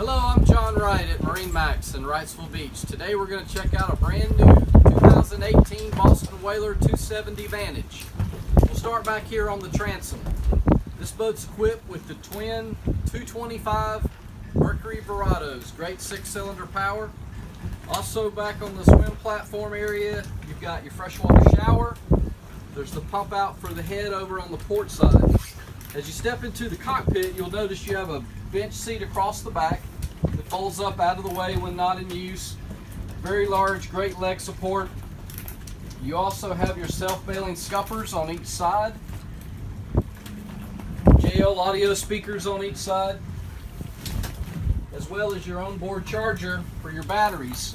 Hello, I'm John Wright at MarineMax in Wrightsville Beach. Today we're going to check out a brand new 2018 Boston Whaler 270 Vantage. We'll start back here on the transom. This boat's equipped with the twin 225 Mercury Verados, great 6-cylinder power. Also back on the swim platform area, you've got your freshwater shower. There's the pump out for the head over on the port side. As you step into the cockpit, you'll notice you have a bench seat across the back that folds up out of the way when not in use. Very large, great leg support. You also have your self-bailing scuppers on each side. JL audio speakers on each side, as well as your onboard charger for your batteries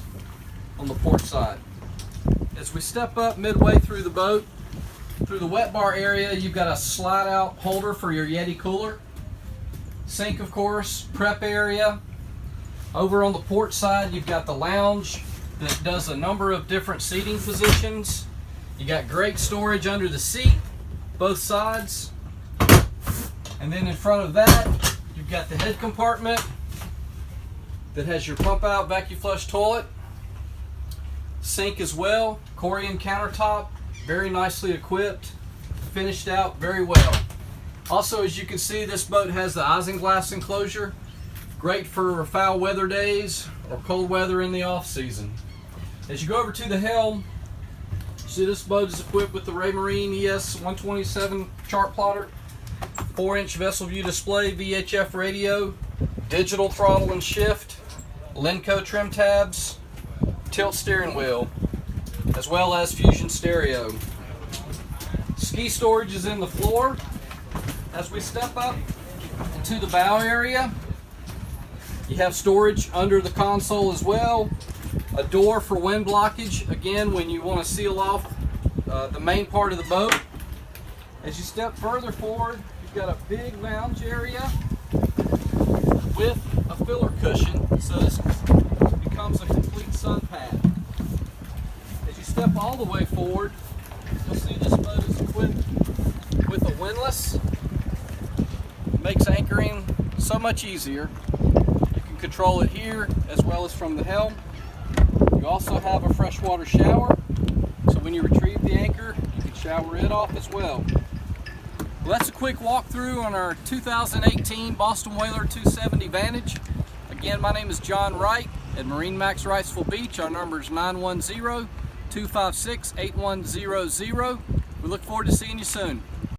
on the port side. As we step up midway through the boat, through the wet bar area, you've got a slide out holder for your Yeti cooler. Sink, of course, prep area. Over on the port side, you've got the lounge that does a number of different seating positions. You got great storage under the seat, both sides. And then in front of that, you've got the head compartment that has your pump out vacuum flush toilet. Sink as well, Corian countertop, very nicely equipped, finished out very well. Also, as you can see, this boat has the isinglass enclosure, great for foul weather days or cold weather in the off season. As you go over to the helm, see this boat is equipped with the Raymarine ES 127 chart plotter, 4-inch vessel view display, VHF radio, digital throttle and shift, Lenco trim tabs, tilt steering wheel, as well as fusion stereo. Ski storage is in the floor. As we step up into the bow area, you have storage under the console as well. A door for wind blockage, again, when you want to seal off the main part of the boat. As you step further forward, you've got a big lounge area with a filler cushion, so this becomes a complete sun pad. As you step all the way forward, you'll see this boat is equipped with a windlass. Makes anchoring so much easier. You can control it here as well as from the helm. You also have a freshwater shower, so when you retrieve the anchor, you can shower it off as well. Well, that's a quick walkthrough on our 2018 Boston Whaler 270 Vantage. Again, my name is John Wright at MarineMax Wrightsville Beach. Our number is 910-256-8100. We look forward to seeing you soon.